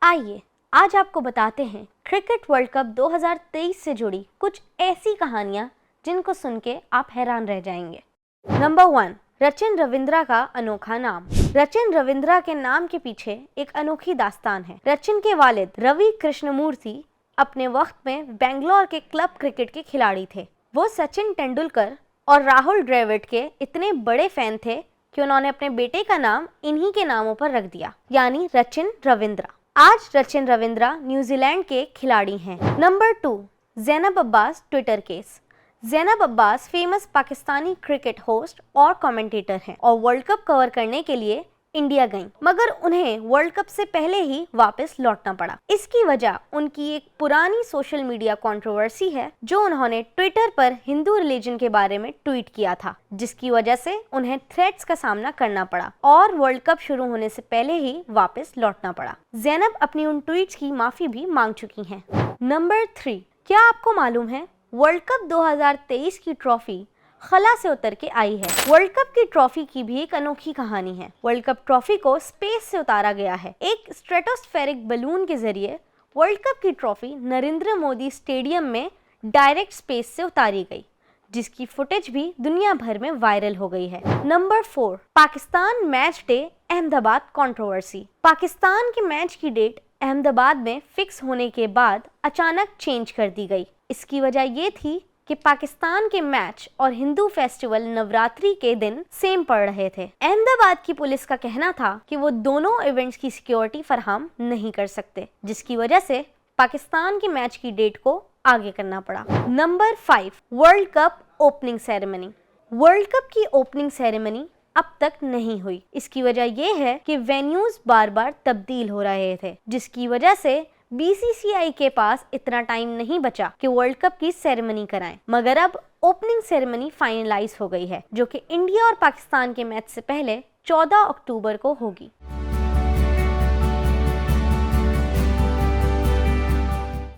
आइए आज आपको बताते हैं क्रिकेट वर्ल्ड कप 2023 से जुड़ी कुछ ऐसी कहानियां जिनको सुन के आप हैरान रह जाएंगे। नंबर 1, रचिन रविंद्रा का अनोखा नाम। रचिन रविंद्रा के नाम के पीछे एक अनोखी दास्तान है। रचिन के वालिद रवि कृष्णमूर्ति अपने वक्त में बेंगलोर के क्लब क्रिकेट के खिलाड़ी थे। वो सचिन तेंदुलकर और राहुल द्रविड़ के इतने बड़े फैन थे कि उन्होंने अपने बेटे का नाम इन्हीं के नामों पर रख दिया, यानी रचिन रविंद्रा। आज रचिन रविंद्रा न्यूजीलैंड के खिलाड़ी हैं। Number 2, Zainab Abbas Twitter case. Zainab Abbas famous Pakistani cricket host और कमेंटेटर हैं और वर्ल्ड कप कवर करने के लिए इंडिया गईं, मगर उन्हें वर्ल्ड कप से पहले ही वापस लौटना पड़ा। इसकी वजह उनकी एक पुरानी सोशल मीडिया कंट्रोवर्सी है जो उन्होंने ट्विटर पर हिंदू रिलीजन के बारे में ट्वीट किया था, जिसकी वजह से उन्हें थ्रेट्स का सामना करना पड़ा और वर्ल्ड कप शुरू होने से पहले ही वापस लौटना पड़ा। ज़ैनब अपनी उन ट्वीट्स की माफी भी मांग चुकी हैं। नंबर 3, क्या आपको मालूम है वर्ल्ड कप 2023 की ट्रॉफी खला से उतर के आई है। वर्ल्ड कप की ट्रॉफी की भी एक अनोखी कहानी है। वर्ल्ड कप ट्रॉफी को स्पेस से उतारा गया है। एक स्ट्रेटोस्फेरिक बलून के जरिए वर्ल्ड कप की ट्रॉफी नरेंद्र मोदी स्टेडियम में डायरेक्ट स्पेस से उतारी गई, जिसकी फुटेज भी दुनिया भर में वायरल हो गई है। Number 4, Pakistan match day Ahmedabad controversy. Pakistan के मैच की डेट अहमदाबाद में फिक्स होने के बाद अचानक चेंज कर दी गई। इसकी वजह ये थी कि पाकिस्तान के मैच और हिंदू फेस्टिवल नवरात्रि के दिन सेम पड़ रहे थे। अहमदाबाद की पुलिस का कहना था कि वो दोनों इवेंट्स की सिक्योरिटी फराहम नहीं कर सकते, जिसकी वजह से पाकिस्तान के मैच की डेट को आगे करना पड़ा। Number 5, world cup opening ceremony. World cup की ओपनिंग सेरेमनी अब तक नहीं हुई। इसकी वजह यह है कि वेन्यूज बार बार तब्दील हो रहे थे, जिसकी वजह से बीसीसीआई के पास इतना टाइम नहीं बचा कि वर्ल्ड कप की सेरेमनी कराएं। मगर अब ओपनिंग सेरेमनी फाइनलाइज हो गई है, जो कि इंडिया और पाकिस्तान के मैच से पहले 14 अक्टूबर को होगी।